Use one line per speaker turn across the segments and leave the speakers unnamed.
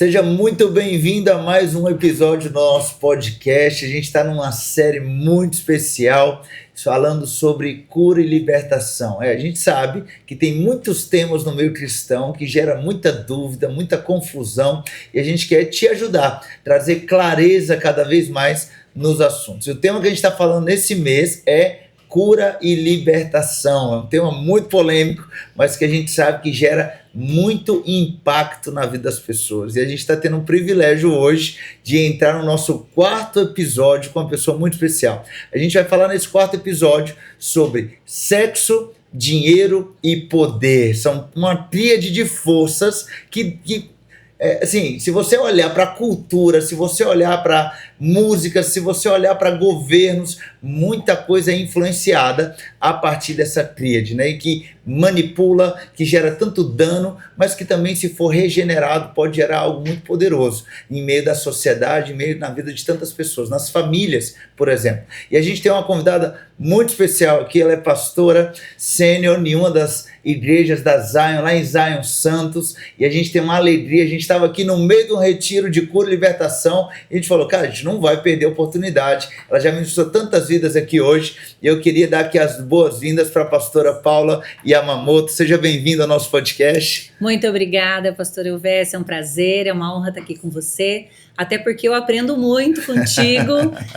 Seja muito bem-vindo a mais um episódio do nosso podcast. A gente está numa série muito especial, falando sobre cura e libertação. A gente sabe que tem muitos temas no meio cristão que gera muita dúvida, muita confusão, e a gente quer te ajudar, trazer clareza cada vez mais nos assuntos. E o tema que a gente está falando nesse mês é cura e libertação. É um tema muito polêmico, mas que a gente sabe que gera muito impacto na vida das pessoas. E a gente está tendo um privilégio hoje de entrar no nosso quarto episódio com uma pessoa muito especial. A gente vai falar nesse quarto episódio sobre sexo, dinheiro e poder. São uma tríade de forças que assim, se você olhar para a cultura, se você olhar para música, se você olhar para governos, muita coisa é influenciada a partir dessa tríade, né? E que manipula, que gera tanto dano, mas que também, se for regenerado, pode gerar algo muito poderoso em meio da sociedade, em meio na vida de tantas pessoas, nas famílias, por exemplo. E a gente tem uma convidada muito especial aqui, ela é pastora sênior em uma das igrejas da Zion, lá em Zion Santos, e a gente tem uma alegria. A gente estava aqui no meio de um retiro de cura e libertação, e a gente falou, cara, a gente não vai perder a oportunidade. Ela já ministrou tantas vidas aqui hoje, e eu queria dar aqui as boas-vindas para a pastora Paula Yamamoto. Seja bem-vinda ao nosso podcast.
Muito obrigada, pastor Elvésio, é um prazer, é uma honra estar aqui com você, até porque eu aprendo muito contigo,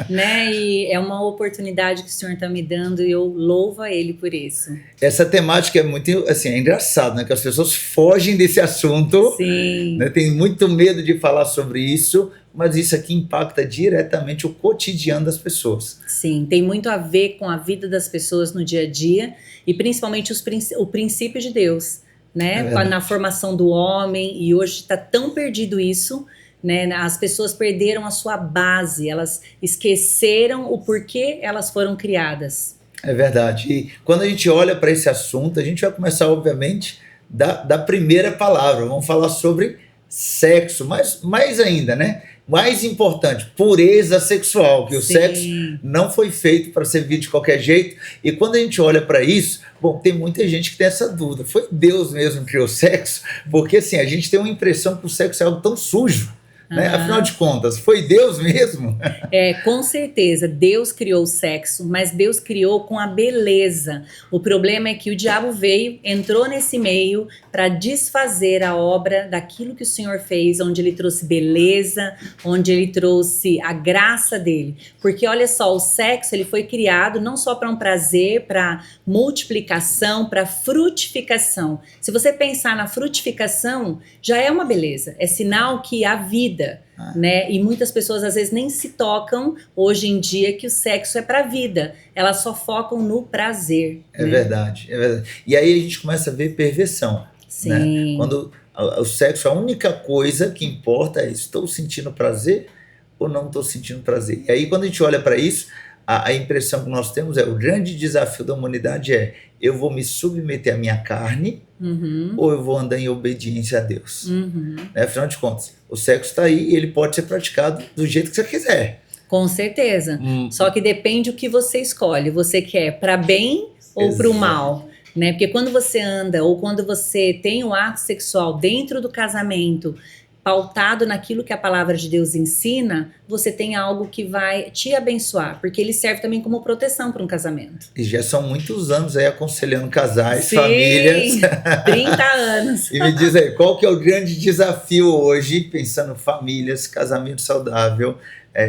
né, e é uma oportunidade que o Senhor está me dando e eu louvo a Ele por isso.
Essa temática é muito, assim, é engraçado, né, que as pessoas fogem desse assunto.
Sim.
Né, tem muito medo de falar sobre isso, mas isso aqui impacta diretamente o cotidiano das pessoas.
Sim, tem muito a ver com a vida das pessoas no dia a dia e principalmente o princípio de Deus, né? Na formação do homem, e hoje está tão perdido isso, né? As pessoas perderam a sua base, elas esqueceram o porquê elas foram criadas.
É verdade. E quando a gente olha para esse assunto, a gente vai começar, obviamente, da primeira palavra. Vamos falar sobre sexo, mas mais ainda, né? Mais importante, pureza sexual, que o sexo não foi feito para ser visto de qualquer jeito. E quando a gente olha para isso, bom, tem muita gente que tem essa dúvida. Foi Deus mesmo que criou o sexo? Porque assim, a gente tem uma impressão que o sexo é algo tão sujo. Né? Afinal de contas, foi Deus mesmo?
Com certeza, Deus criou o sexo, mas Deus criou com a beleza. O problema é que o diabo veio, entrou nesse meio para desfazer a obra daquilo que o Senhor fez, onde ele trouxe beleza, onde ele trouxe a graça dele. Porque olha só, o sexo ele foi criado não só para um prazer, para multiplicação, para frutificação. Se você pensar na frutificação, já é uma beleza, é sinal que há vida. Né? E muitas pessoas às vezes nem se tocam hoje em dia que o sexo é para a vida, elas só focam no prazer.
É verdade, é verdade. E aí a gente começa a ver perversão.
Sim.
Né? Quando o sexo, a única coisa que importa é: estou sentindo prazer ou não estou sentindo prazer? E aí quando a gente olha para isso, a impressão que nós temos o grande desafio da humanidade é: eu vou me submeter à minha carne, ou eu vou andar em obediência a Deus. Né? Afinal de contas, o sexo está aí e ele pode ser praticado do jeito que você quiser.
Com certeza. Só que depende o que você escolhe. Você quer para bem ou para o mal? Né? Porque quando você anda ou quando você tem um ato sexual dentro do casamento, pautado naquilo que a palavra de Deus ensina, você tem algo que vai te abençoar, porque ele serve também como proteção para um casamento.
E já são muitos anos aí aconselhando casais,
Sim,
famílias.
30 anos.
E me diz aí, qual que é o grande desafio hoje, pensando famílias, casamento saudável,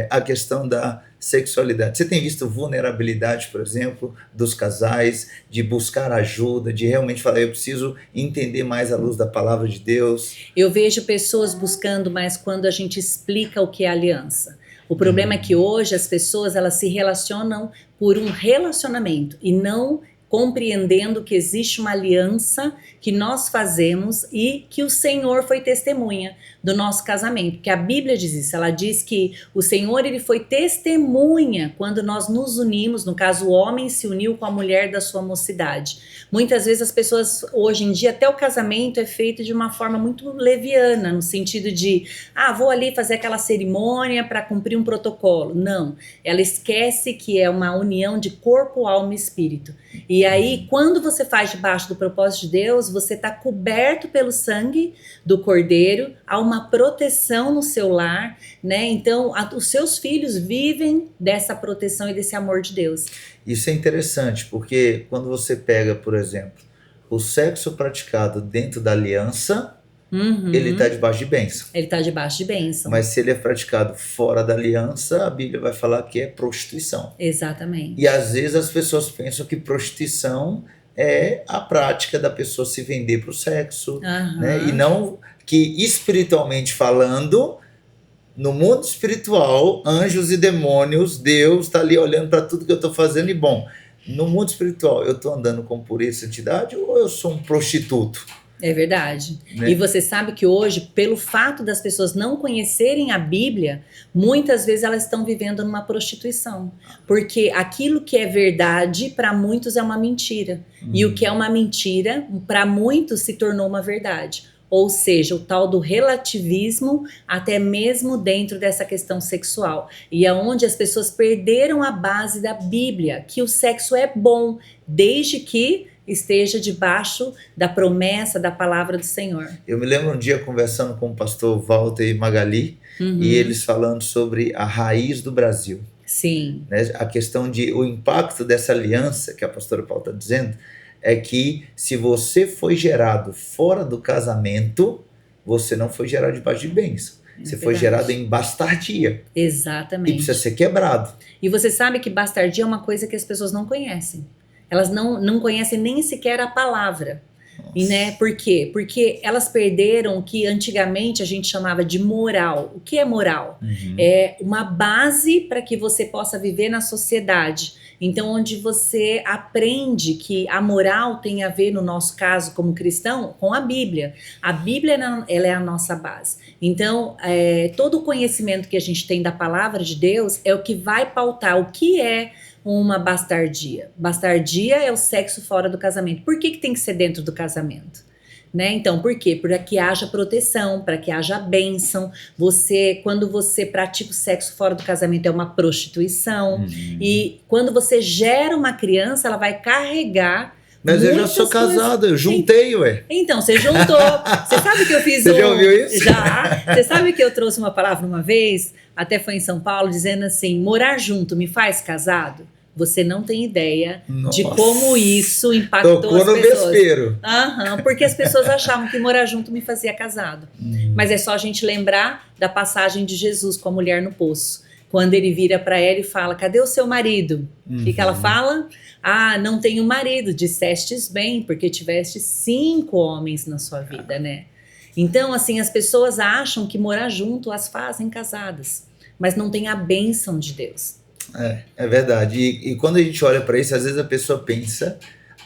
a questão da sexualidade? Você tem visto vulnerabilidade, por exemplo, dos casais, de buscar ajuda, de realmente falar, eu preciso entender mais à luz da palavra de Deus?
Eu vejo pessoas buscando, mas quando a gente explica o que é aliança. O problema é que hoje as pessoas elas se relacionam por um relacionamento e não compreendendo que existe uma aliança que nós fazemos e que o Senhor foi testemunha do nosso casamento, porque a Bíblia diz isso, ela diz que o Senhor ele foi testemunha quando nós nos unimos, no caso o homem se uniu com a mulher da sua mocidade. Muitas vezes as pessoas, hoje em dia, até o casamento é feito de uma forma muito leviana, no sentido de, vou ali fazer aquela cerimônia para cumprir um protocolo. Não, ela esquece que é uma união de corpo, alma e espírito. E E aí, quando você faz debaixo do propósito de Deus, você está coberto pelo sangue do Cordeiro, há uma proteção no seu lar, né? Então, os seus filhos vivem dessa proteção e desse amor de Deus.
Isso é interessante, porque quando você pega, por exemplo, o sexo praticado dentro da aliança, ele está debaixo de bênção.
Ele está debaixo de bênção.
Mas se ele é praticado fora da aliança, a Bíblia vai falar que é prostituição.
Exatamente.
E às vezes as pessoas pensam que prostituição é a prática da pessoa se vender para o sexo, né? E não que, espiritualmente falando, no mundo espiritual, anjos e demônios, Deus está ali olhando para tudo que eu estou fazendo e, bom, no mundo espiritual, eu estou andando com pureza e santidade ou eu sou um prostituto?
É verdade.
Né?
E você sabe que hoje, pelo fato das pessoas não conhecerem a Bíblia, muitas vezes elas estão vivendo numa prostituição. Porque aquilo que é verdade, para muitos é uma mentira. E o que é uma mentira, para muitos se tornou uma verdade. Ou seja, o tal do relativismo, até mesmo dentro dessa questão sexual. E é onde as pessoas perderam a base da Bíblia, que o sexo é bom, desde que esteja debaixo da promessa da palavra do Senhor.
Eu me lembro um dia conversando com o pastor Walter e Magali, e eles falando sobre a raiz do Brasil.
Sim.
Né? A questão de o impacto dessa aliança que a pastora Paula está dizendo é que se você foi gerado fora do casamento, você não foi gerado debaixo de bênção. Você foi gerado em bastardia.
Exatamente.
E precisa ser quebrado.
E você sabe que bastardia é uma coisa que as pessoas não conhecem. Elas não conhecem nem sequer a palavra. E, né, por quê? Porque elas perderam o que antigamente a gente chamava de moral. O que é moral? É uma base para que você possa viver na sociedade. Então, onde você aprende que a moral tem a ver, no nosso caso, como cristão, com a Bíblia. A Bíblia, ela é a nossa base. Então, todo o conhecimento que a gente tem da palavra de Deus é o que vai pautar o que é uma bastardia. Bastardia é o sexo fora do casamento. Por que tem que ser dentro do casamento? Né? Então, por quê? Para que haja proteção, para que haja bênção. Quando você pratica o sexo fora do casamento, é uma prostituição. E quando você gera uma criança, ela vai carregar.
Mas eu já sou casado, eu juntei, ué.
Então, você juntou. Você sabe que eu fiz
Você já ouviu isso?
Já. Você sabe que eu trouxe uma palavra uma vez, até foi em São Paulo, dizendo assim, morar junto me faz casado? Você não tem ideia de como isso impactou
Tocou
as
no
pessoas.
vespeiro.
Porque as pessoas achavam que morar junto me fazia casado. Mas é só a gente lembrar da passagem de Jesus com a mulher no poço. Quando ele vira para ela e fala, cadê o seu marido? O que ela fala? Ah, não tenho marido, dissestes bem, porque tiveste 5 homens na sua vida, né? Então, assim, as pessoas acham que morar junto as fazem casadas, mas não tem a bênção de Deus.
É verdade. E quando a gente olha para isso, às vezes a pessoa pensa,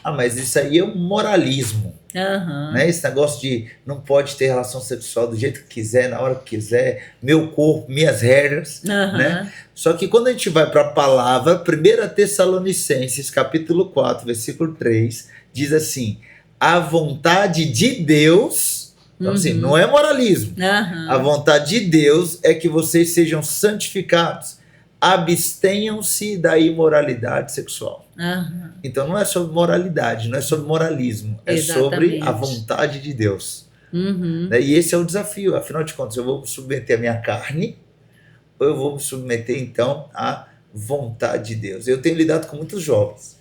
mas isso aí é um moralismo. Né? Esse negócio de não pode ter relação sexual do jeito que quiser, na hora que quiser, meu corpo, minhas regras. Né? Só que quando a gente vai para a palavra, 1 Tessalonicenses, capítulo 4, versículo 3, diz assim, a vontade de Deus, então assim, não é moralismo, a vontade de Deus é que vocês sejam santificados, abstenham-se da imoralidade sexual. Então não é sobre moralidade, não é sobre moralismo, é sobre a vontade de Deus. E esse é o desafio, afinal de contas, eu vou submeter a minha carne ou eu vou me submeter então à vontade de Deus. Eu tenho lidado com muitos jovens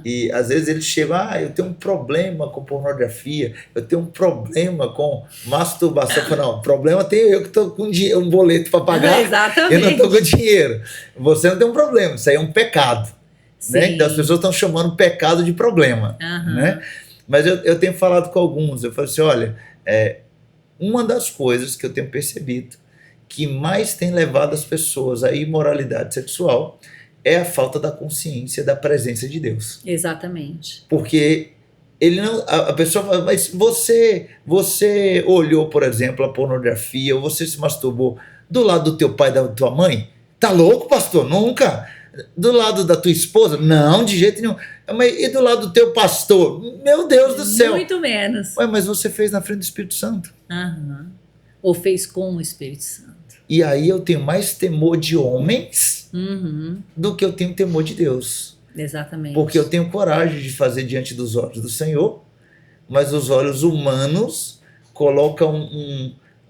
e às vezes eles chegam, eu tenho um problema com pornografia, eu tenho um problema com masturbação. Eu falo, não, o problema tem eu que estou com um boleto para pagar.
Exatamente.
Eu não estou com dinheiro. Você não tem um problema, isso aí é um pecado. Né? Então as pessoas estão chamando pecado de problema. Né? Mas eu tenho falado com alguns, eu falo assim, olha, uma das coisas que eu tenho percebido que mais tem levado as pessoas à imoralidade sexual é a falta da consciência da presença de Deus.
Exatamente.
Porque ele não, a pessoa fala, mas você olhou, por exemplo, a pornografia, ou você se masturbou do lado do teu pai e da tua mãe? Tá louco, pastor? Nunca. Do lado da tua esposa? Não, de jeito nenhum. Mas e do lado do teu pastor? Meu Deus do céu.
Muito menos.
Ué, mas você fez na frente do Espírito Santo.
Ou fez com o Espírito Santo.
E aí eu tenho mais temor de homens do que eu tenho temor de Deus.
Exatamente.
Porque eu tenho coragem de fazer diante dos olhos do Senhor, mas os olhos humanos colocam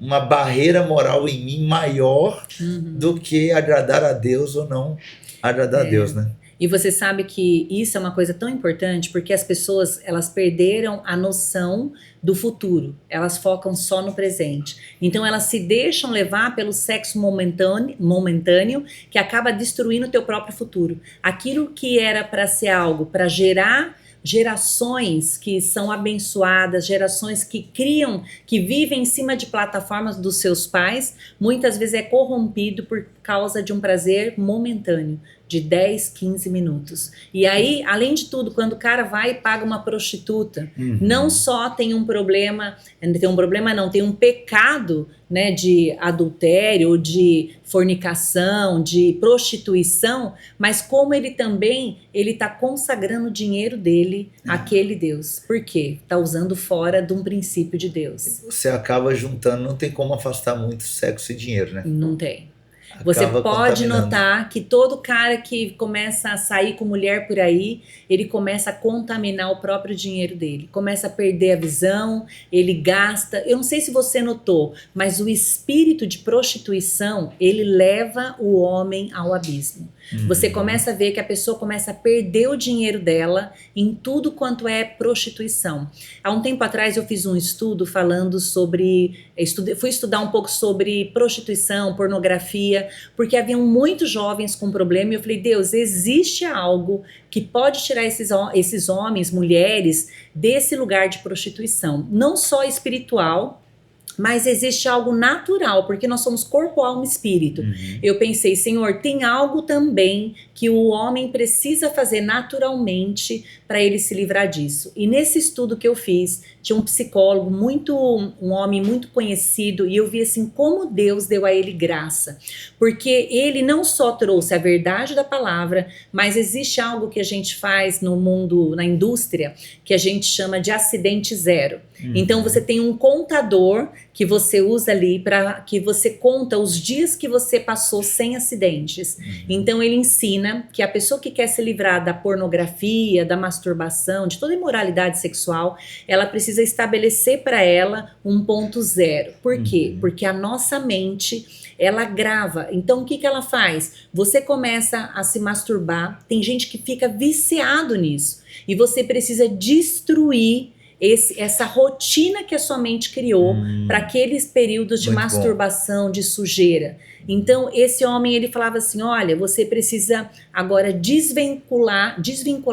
uma barreira moral em mim maior do que agradar a Deus ou não agradar a Deus, né?
E você sabe que isso é uma coisa tão importante porque as pessoas, elas perderam a noção do futuro. Elas focam só no presente. Então elas se deixam levar pelo sexo momentâneo que acaba destruindo o teu próprio futuro. Aquilo que era para ser algo para gerar gerações que são abençoadas, gerações que criam, que vivem em cima de plataformas dos seus pais, muitas vezes é corrompido por causa de um prazer momentâneo, de 10, 15 minutos. E aí, além de tudo, quando o cara vai e paga uma prostituta, não só tem um problema, tem um pecado, né, de adultério, de fornicação, de prostituição, mas como ele também, ele está consagrando o dinheiro dele àquele Deus. Por quê? Está usando fora de um princípio de Deus.
Você acaba juntando, não tem como afastar muito sexo e dinheiro, né?
Não tem. Você pode notar que todo cara que começa a sair com mulher por aí, ele começa a contaminar o próprio dinheiro dele, começa a perder a visão, ele gasta. Eu não sei se você notou, mas o espírito de prostituição, ele leva o homem ao abismo. Você começa a ver que a pessoa começa a perder o dinheiro dela em tudo quanto é prostituição. Há um tempo atrás eu fiz um estudo falando sobre, fui estudar um pouco sobre prostituição, pornografia, porque haviam muitos jovens com problema e eu falei, Deus, existe algo que pode tirar esses homens, mulheres, desse lugar de prostituição, não só espiritual, mas existe algo natural, porque nós somos corpo, alma e espírito. Eu pensei, Senhor, tem algo também que o homem precisa fazer naturalmente para ele se livrar disso. E nesse estudo que eu fiz, tinha um psicólogo, um homem muito conhecido, e eu vi assim como Deus deu a ele graça. Porque ele não só trouxe a verdade da palavra, mas existe algo que a gente faz no mundo, na indústria, que a gente chama de acidente zero. Então você tem um contador que você usa ali para que você conta os dias que você passou sem acidentes. Então ele ensina que a pessoa que quer se livrar da pornografia, da masturbação, de toda imoralidade sexual, ela precisa estabelecer para ela um ponto zero. Por quê? Porque a nossa mente, ela grava. Então o que ela faz? Você começa a se masturbar, tem gente que fica viciado nisso e você precisa destruir essa rotina que a sua mente criou para aqueles períodos de masturbação, de sujeira. Então, esse homem, ele falava assim, olha, você precisa agora desvincular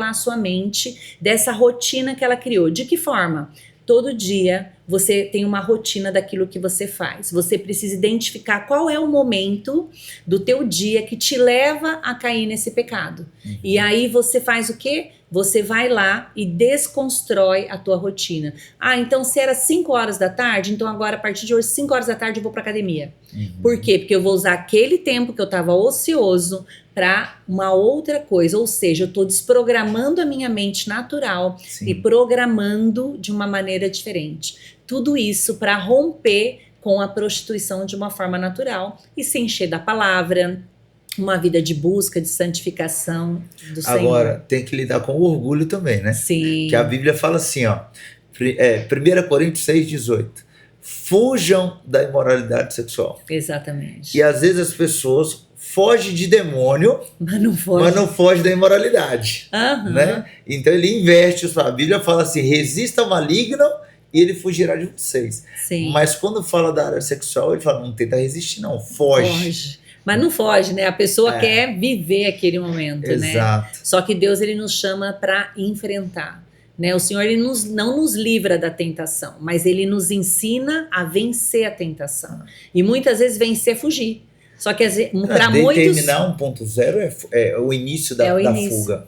a sua mente dessa rotina que ela criou. De que forma? Todo dia você tem uma rotina daquilo que você faz. Você precisa identificar qual é o momento do teu dia que te leva a cair nesse pecado. E aí você faz o quê? Você vai lá e desconstrói a tua rotina. Ah, então se era 5 horas da tarde, então agora a partir de hoje, 5 horas da tarde eu vou pra academia. Por quê? Porque eu vou usar aquele tempo que eu tava ocioso para uma outra coisa, ou seja, eu estou desprogramando a minha mente natural e programando de uma maneira diferente. Tudo isso para romper com a prostituição de uma forma natural e se encher da palavra, uma vida de busca, de santificação do Senhor.
Agora, tem que lidar com o orgulho também, né?
Sim.
Que a Bíblia fala assim, ó, 1 Coríntios 6,18, fujam da imoralidade sexual.
Exatamente.
E às vezes as pessoas fogem de demônio, mas não fogem da imoralidade. Né? Então ele inverte, a Bíblia fala assim, resista ao maligno e ele fugirá de vocês.
Sim.
Mas quando fala da área sexual, ele fala, não tenta resistir não, foge.
Mas não foge, né? A pessoa quer viver aquele momento,
Exato.
né? Só que Deus, ele nos chama para enfrentar, né? O Senhor, ele não nos livra da tentação, mas ele nos ensina a vencer a tentação. E muitas vezes vencer é fugir. Só que para muitos...
Determinar 1.0 é o início da fuga.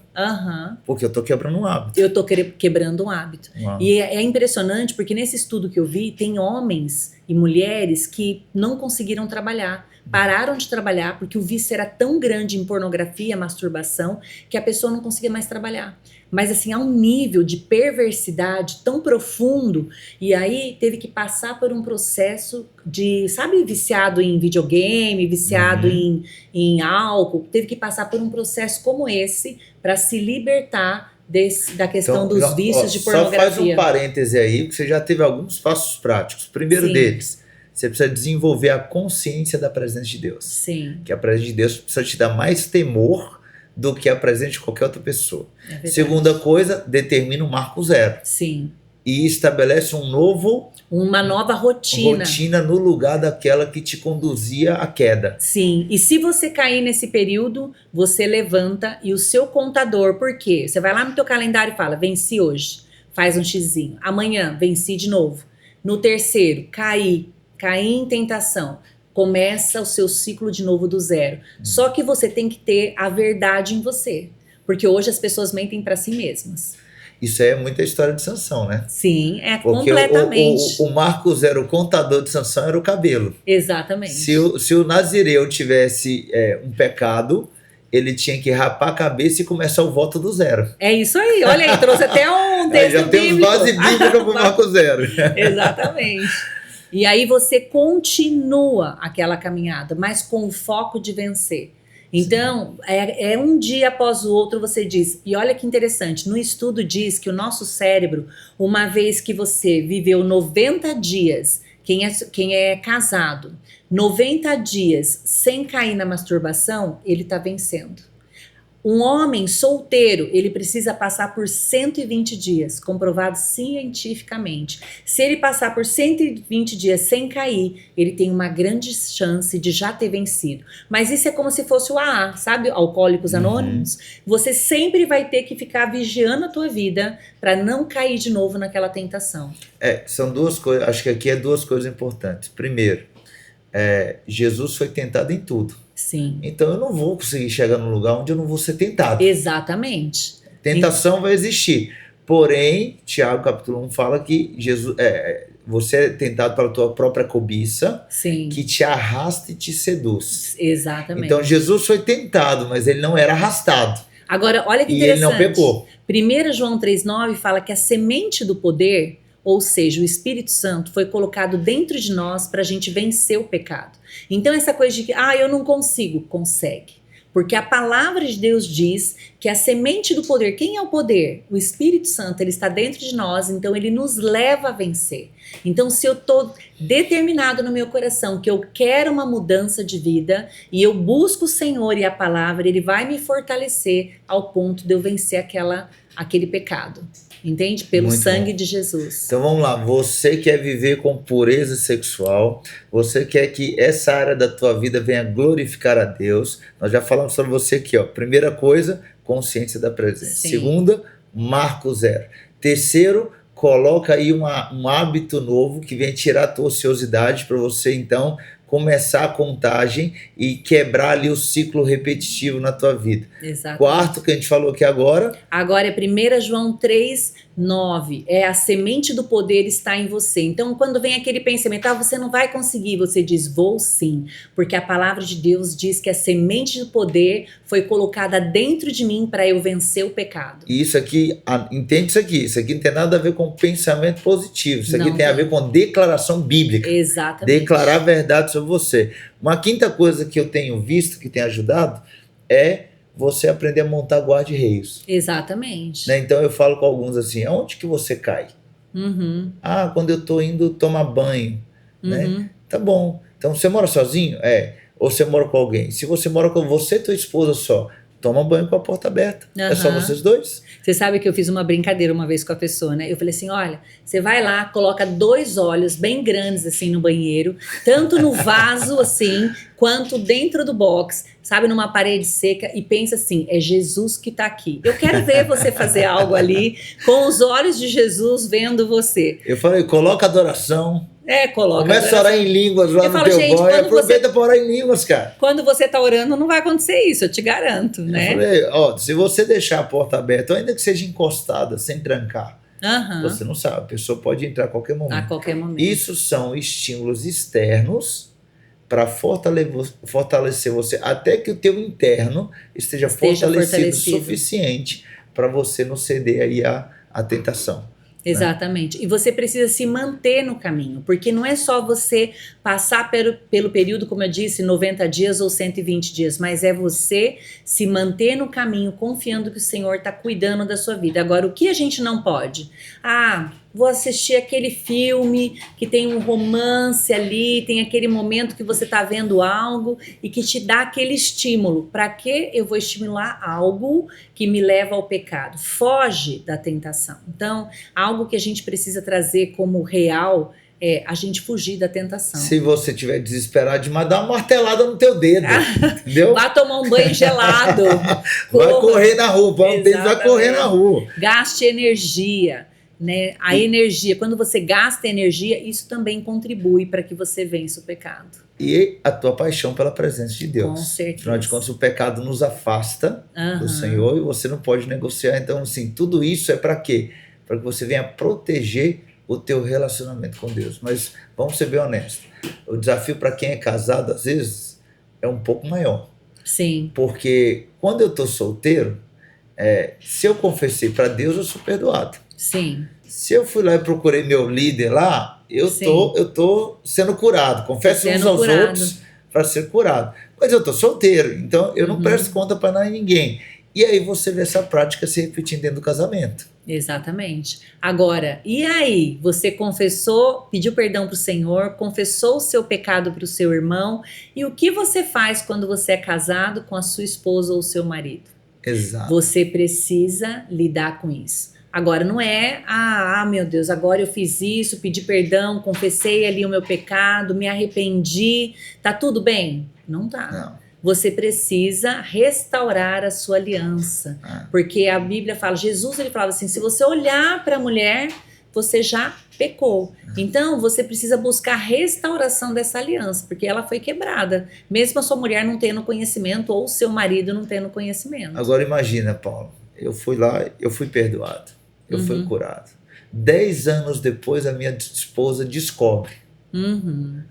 Porque eu tô quebrando um hábito.
Eu tô quebrando um hábito. E é impressionante porque nesse estudo que eu vi, tem homens e mulheres que não conseguiram trabalhar. Pararam de trabalhar porque o vício era tão grande em pornografia, masturbação, que a pessoa não conseguia mais trabalhar. Mas assim, a um nível de perversidade tão profundo, e aí teve que passar por um processo de, sabe, viciado em videogame, viciado em álcool, teve que passar por um processo como esse para se libertar da questão
Então,
dos vícios de pornografia.
Só faz um parêntese aí, que você já teve alguns passos práticos. O primeiro
Sim.
deles, você precisa desenvolver a consciência da presença de Deus.
Sim.
Que a presença de Deus precisa te dar mais temor do que a presença de qualquer outra pessoa.
É
Segunda coisa, determina um marco zero.
Sim.
E estabelece
uma nova rotina
no lugar daquela que te conduzia à queda.
Sim, e se você cair nesse período, você levanta e o seu contador, por quê? Você vai lá no teu calendário e fala, venci hoje, faz um xizinho. Amanhã, venci de novo. No terceiro, caí em tentação. Começa o seu ciclo de novo do zero. Só que você tem que ter a verdade em você. Porque hoje as pessoas mentem para si mesmas.
Isso aí é muita história de Sansão, né?
Sim, é
porque
completamente.
O marco zero, o contador de Sansão era o cabelo.
Exatamente.
Se o nazireu tivesse um pecado, ele tinha que rapar a cabeça e começar o voto do zero.
É isso aí. Olha aí, trouxe até um texto
já temos base bíblica para o marco zero.
Exatamente. E aí você continua aquela caminhada, mas com o foco de vencer. Então, é um dia após o outro você diz, e olha que interessante, no estudo diz que o nosso cérebro, uma vez que você viveu 90 dias, quem é casado, 90 dias sem cair na masturbação, ele está vencendo. Um homem solteiro, ele precisa passar por 120 dias, comprovado cientificamente. Se ele passar por 120 dias sem cair, ele tem uma grande chance de já ter vencido. Mas isso é como se fosse o AA, sabe? Alcoólicos Anônimos. Você sempre vai ter que ficar vigiando a tua vida para não cair de novo naquela tentação.
São duas coisas, acho que aqui é duas coisas importantes. Primeiro, Jesus foi tentado em tudo.
Sim.
Então eu não vou conseguir chegar num lugar onde eu não vou ser tentado.
Exatamente.
Tentação vai existir. Porém, Tiago capítulo 1 fala que você é tentado pela tua própria cobiça,
Sim.
que te arrasta e te seduz.
Exatamente.
Então Jesus foi tentado, mas ele não era arrastado.
Agora, olha que
e
interessante.
ele não pecou.
1 João 3,9 fala que a semente do poder, ou seja, o Espírito Santo, foi colocado dentro de nós para a gente vencer o pecado. Então essa coisa de que, eu não consigo, consegue. Porque a palavra de Deus diz que a semente do poder, quem é o poder? O Espírito Santo, ele está dentro de nós, então ele nos leva a vencer. Então se eu estou determinado no meu coração que eu quero uma mudança de vida e eu busco o Senhor e a palavra, ele vai me fortalecer ao ponto de eu vencer aquele pecado. Entende? Pelo
Muito
sangue
bom.
de Jesus.
Então vamos lá, você quer viver com pureza sexual, você quer que essa área da tua vida venha glorificar a Deus, nós já falamos sobre você aqui, ó. Primeira coisa, consciência da presença.
Sim.
Segunda, marco zero. Terceiro, coloca aí um hábito novo que vem tirar a tua ociosidade para você então começar a contagem e quebrar ali o ciclo repetitivo na tua vida.
Exato.
Quarto, que a gente falou aqui agora.
Agora é 1 João 3,9. A semente do poder está em você. Então, quando vem aquele pensamento, você não vai conseguir, você diz, vou sim. Porque a palavra de Deus diz que a semente do poder foi colocada dentro de mim para eu vencer o pecado.
E isso aqui, entende isso aqui? Isso aqui não tem nada a ver com pensamento positivo. Isso aqui
Não
tem a ver com declaração bíblica.
Exatamente.
Declarar a verdade sobre você. Uma quinta coisa que eu tenho visto, que tem ajudado, é você aprender a montar guarda-reios.
Exatamente.
Né? Então eu falo com alguns assim, aonde que você cai?
Uhum.
Quando eu tô indo tomar banho. Né? Tá bom. Então você mora sozinho? Ou você mora com alguém? Se você mora com você e tua esposa só, toma banho com a porta aberta. É só vocês dois.
Você sabe que eu fiz uma brincadeira uma vez com a pessoa, né? Eu falei assim, olha, você vai lá, coloca 2 olhos bem grandes assim no banheiro, tanto no vaso assim, quanto dentro do box, sabe, numa parede seca, e pensa assim, é Jesus que tá aqui. Eu quero ver você fazer algo ali com os olhos de Jesus vendo você.
Eu falei, coloca adoração.
Coloca.
Começa a orar em línguas lá no teu banho. Aproveita para orar em línguas, cara.
Quando você tá orando, não vai acontecer isso, eu te garanto, né?
Eu falei, se você deixar a porta aberta, ainda que seja encostada, sem trancar,
Aham.
Você não sabe, a pessoa pode entrar a qualquer
A
momento.
qualquer momento.
Isso são estímulos externos para fortalecer você, até que o teu interno esteja fortalecido o suficiente para você não ceder aí à tentação.
Exatamente. E você precisa se manter no caminho, porque não é só você passar pelo período, como eu disse, 90 dias ou 120 dias, mas é você se manter no caminho, confiando que o Senhor está cuidando da sua vida. Agora, o que a gente não pode? Vou assistir aquele filme que tem um romance ali, tem aquele momento que você está vendo algo e que te dá aquele estímulo. Para que eu vou estimular algo que me leva ao pecado? Foge da tentação. Então, algo que a gente precisa trazer como real é a gente fugir da tentação.
Se você estiver desesperado demais, dá uma martelada no teu dedo, entendeu?
Vá tomar um banho gelado.
Vai correr na rua, vai correr na rua.
Gaste energia. Né? A energia, quando você gasta energia, isso também contribui para que você vença o pecado.
E a tua paixão pela presença de Deus.
Com certeza.
Afinal de contas, o pecado nos afasta do Senhor e você não pode negociar. Então, assim, tudo isso é para quê? Para que você venha proteger o teu relacionamento com Deus. Mas vamos ser bem honestos. O desafio para quem é casado, às vezes, é um pouco maior.
Sim.
Porque quando eu estou solteiro, se eu confessei para Deus, eu sou perdoado.
Sim.
Se eu fui lá e procurei meu líder lá, eu tô sendo curado. Confesso uns aos outros para ser curado. Mas eu tô solteiro, então eu não presto conta para ninguém. E aí você vê essa prática se repetindo dentro do casamento.
Exatamente. Agora, e aí? Você confessou, pediu perdão para o Senhor, confessou o seu pecado para o seu irmão. E o que você faz quando você é casado com a sua esposa ou o seu marido?
Exato.
Você precisa lidar com isso. Agora, não é, meu Deus, agora eu fiz isso, pedi perdão, confessei ali o meu pecado, me arrependi, tá tudo bem? Não tá.
Não.
Você precisa restaurar a sua aliança, porque a Bíblia fala, Jesus ele falava assim, se você olhar para a mulher, você já pecou. Então, você precisa buscar a restauração dessa aliança, porque ela foi quebrada, mesmo a sua mulher não tendo conhecimento ou o seu marido não tendo conhecimento.
Agora imagina, Paulo, eu fui lá, eu fui perdoado. Eu fui curado. 10 anos depois, a minha esposa descobre.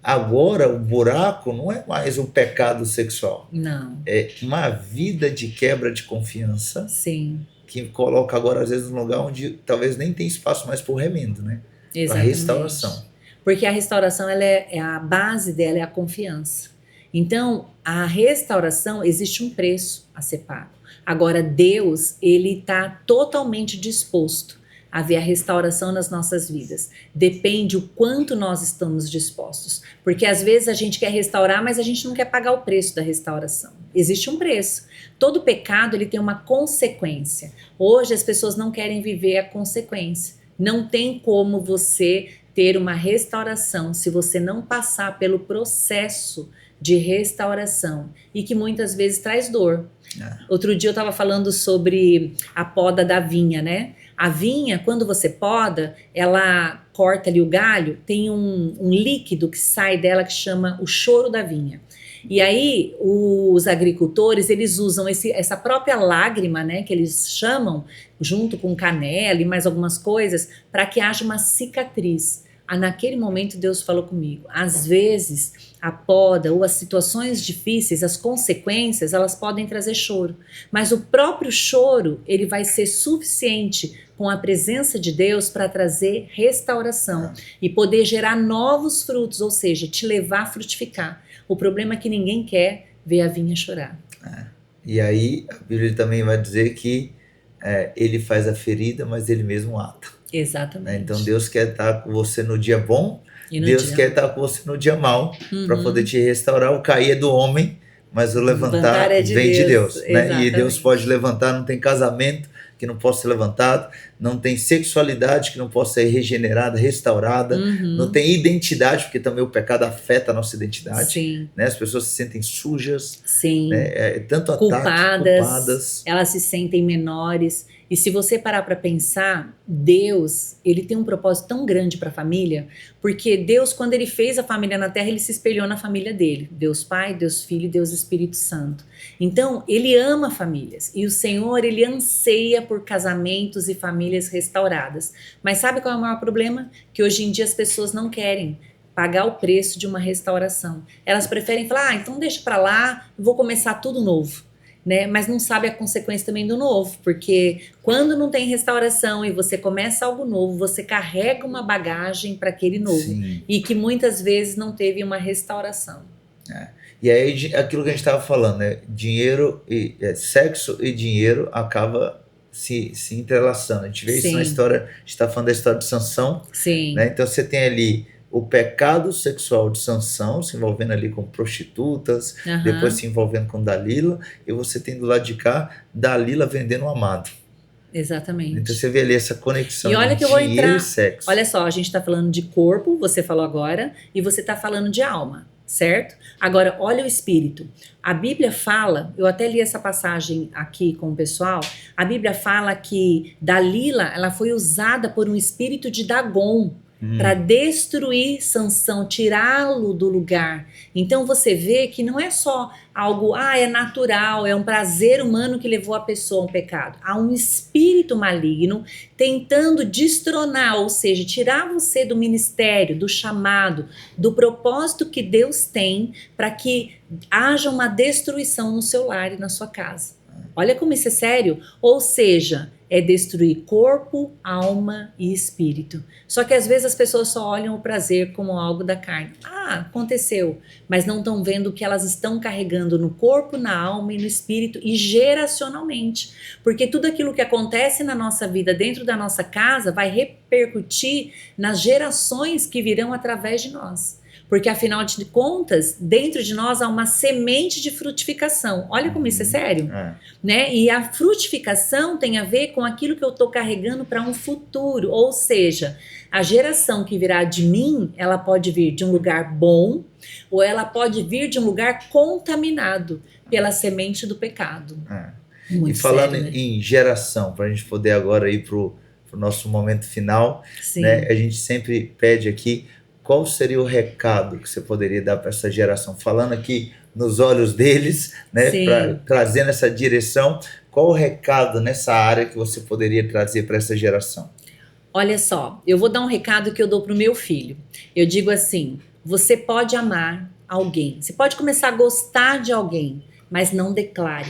Agora, o buraco não é mais um pecado sexual.
Não.
É uma vida de quebra de confiança.
Sim.
Que coloca agora, às vezes, num lugar onde talvez nem tem espaço mais para o remendo, né? Para restauração.
Porque a restauração, a base dela é a confiança. Então, a restauração, existe um preço a ser pago. Agora, Deus, ele está totalmente disposto a ver a restauração nas nossas vidas. Depende o quanto nós estamos dispostos. Porque às vezes a gente quer restaurar, mas a gente não quer pagar o preço da restauração. Existe um preço. Todo pecado, ele tem uma consequência. Hoje as pessoas não querem viver a consequência. Não tem como você ter uma restauração se você não passar pelo processo de restauração e que muitas vezes traz dor. Outro dia eu estava falando sobre a poda da vinha, né? A vinha, quando você poda, ela corta ali o galho, tem um líquido que sai dela que chama o choro da vinha. E aí os agricultores, eles usam essa própria lágrima, né, que eles chamam, junto com canela e mais algumas coisas, para que haja uma cicatriz. Naquele momento Deus falou comigo, às vezes a poda ou as situações difíceis, as consequências, elas podem trazer choro, mas o próprio choro, ele vai ser suficiente com a presença de Deus para trazer restauração e poder gerar novos frutos, ou seja, te levar a frutificar. O problema é que ninguém quer ver a vinha chorar.
E aí a Bíblia também vai dizer que ele faz a ferida, mas ele mesmo ata.
Exatamente.
Então Deus quer estar com você no dia bom, Deus quer estar com você no dia mau, para poder te restaurar. O cair é do homem, mas o levantar vem de Deus. Né? E Deus pode levantar, não tem casamento que não possa ser levantado, não tem sexualidade que não possa ser regenerada, restaurada, não tem identidade, porque também o pecado afeta a nossa identidade.
Sim.
Né? As pessoas se sentem sujas,
sim.
Né? Tanto
culpadas, elas se sentem menores. E se você parar para pensar, Deus, ele tem um propósito tão grande para a família, porque Deus, quando ele fez a família na Terra, ele se espelhou na família dele. Deus Pai, Deus Filho e Deus Espírito Santo. Então, ele ama famílias. E o Senhor, ele anseia por casamentos e famílias restauradas. Mas sabe qual é o maior problema? Que hoje em dia as pessoas não querem pagar o preço de uma restauração. Elas preferem falar, então deixa para lá, vou começar tudo novo. Né? Mas não sabe a consequência também do novo, porque quando não tem restauração e você começa algo novo, você carrega uma bagagem para aquele novo.
Sim.
E que muitas vezes não teve uma restauração.
E aí aquilo que a gente estava falando, né? Sexo e dinheiro acaba se entrelaçando. A gente vê isso na história, a gente está falando da história de Sansão.
Sim.
Né? Então você tem ali o pecado sexual de Sansão, se envolvendo ali com prostitutas, depois se envolvendo com Dalila, e você tem do lado de cá, Dalila vendendo um amado.
Exatamente.
Então você vê ali essa conexão
e olha
de
que eu vou
dinheiro
entrar,
e sexo.
Olha só, a gente está falando de corpo, você falou agora, e você está falando de alma, certo? Agora, olha o espírito. A Bíblia fala, eu até li essa passagem aqui com o pessoal, a Bíblia fala que Dalila, ela foi usada por um espírito de Dagon, para destruir Sansão, tirá-lo do lugar. Então você vê que não é só algo, é natural, é um prazer humano que levou a pessoa a um pecado. Há um espírito maligno tentando destronar, ou seja, tirar você do ministério, do chamado, do propósito que Deus tem para que haja uma destruição no seu lar e na sua casa. Olha como isso é sério. Ou seja, é destruir corpo, alma e espírito. Só que às vezes as pessoas só olham o prazer como algo da carne. Aconteceu. Mas não estão vendo o que elas estão carregando no corpo, na alma e no espírito e geracionalmente. Porque tudo aquilo que acontece na nossa vida, dentro da nossa casa, vai repercutir nas gerações que virão através de nós. Porque, afinal de contas, dentro de nós há uma semente de frutificação. Olha como isso é sério. Né? E a frutificação tem a ver com aquilo que eu estou carregando para um futuro. Ou seja, a geração que virá de mim, ela pode vir de um lugar bom ou ela pode vir de um lugar contaminado pela semente do pecado. Muito
e falando
sério, né?
em geração, para a gente poder agora ir para o nosso momento final, né? A gente sempre pede aqui, qual seria o recado que você poderia dar para essa geração? Falando aqui nos olhos deles, né? Trazendo essa direção, qual o recado nessa área que você poderia trazer para essa geração?
Olha só, eu vou dar um recado que eu dou para o meu filho. Eu digo assim, você pode amar alguém, você pode começar a gostar de alguém, mas não declare.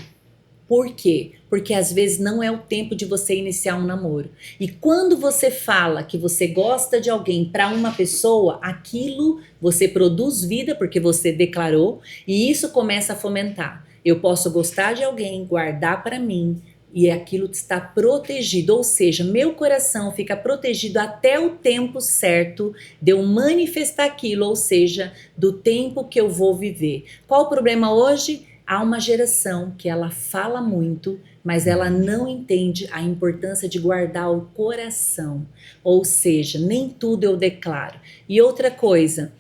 Por quê? Porque às vezes não é o tempo de você iniciar um namoro. E quando você fala que você gosta de alguém para uma pessoa, aquilo você produz vida porque você declarou e isso começa a fomentar. Eu posso gostar de alguém, guardar para mim e aquilo está protegido. Ou seja, meu coração fica protegido até o tempo certo de eu manifestar aquilo, ou seja, do tempo que eu vou viver. Qual o problema hoje? Há uma geração que ela fala muito, mas ela não entende a importância de guardar o coração. Ou seja, nem tudo eu declaro. E outra coisa,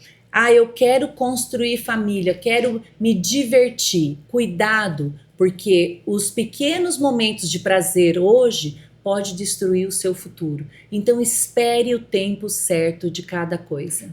eu quero construir família, quero me divertir. Cuidado, porque os pequenos momentos de prazer hoje pode destruir o seu futuro. Então espere o tempo certo de cada coisa.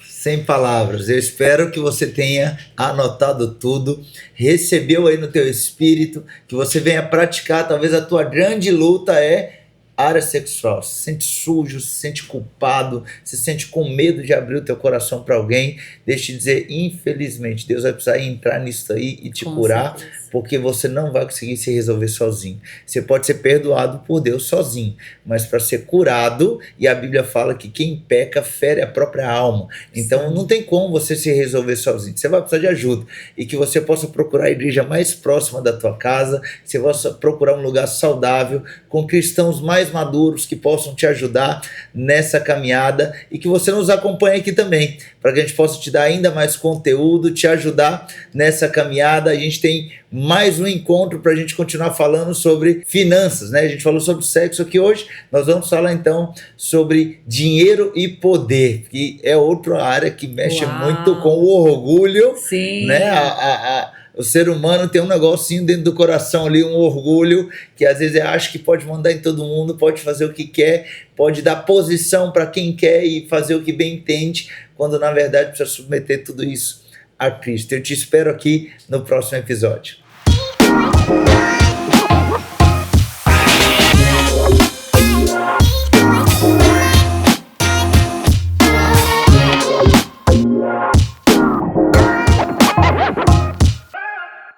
Sem palavras, eu espero que você tenha anotado tudo, recebeu aí no teu espírito, que você venha praticar. Talvez a tua grande luta é área sexual, se sente sujo, se sente culpado, se sente com medo de abrir o teu coração para alguém. Deixa eu te dizer, infelizmente, Deus vai precisar entrar nisso aí e te curar, porque você não vai conseguir se resolver sozinho. Você pode ser perdoado por Deus sozinho, mas para ser curado, e a Bíblia fala que quem peca fere a própria alma. Então não tem como você se resolver sozinho, você vai precisar de ajuda, e que você possa procurar a igreja mais próxima da tua casa, que você possa procurar um lugar saudável, com cristãos mais maduros que possam te ajudar nessa caminhada, e que você nos acompanhe aqui também, para que a gente possa te dar ainda mais conteúdo, te ajudar nessa caminhada. A gente tem mais um encontro para a gente continuar falando sobre finanças, né? A gente falou sobre sexo aqui hoje, nós vamos falar então sobre dinheiro e poder, que é outra área que mexe muito com o orgulho, né? O ser humano tem um negocinho dentro do coração ali, um orgulho, que às vezes acha que pode mandar em todo mundo, pode fazer o que quer, pode dar posição para quem quer e fazer o que bem entende, quando na verdade precisa submeter tudo isso a Cristo. Eu te espero aqui no próximo episódio.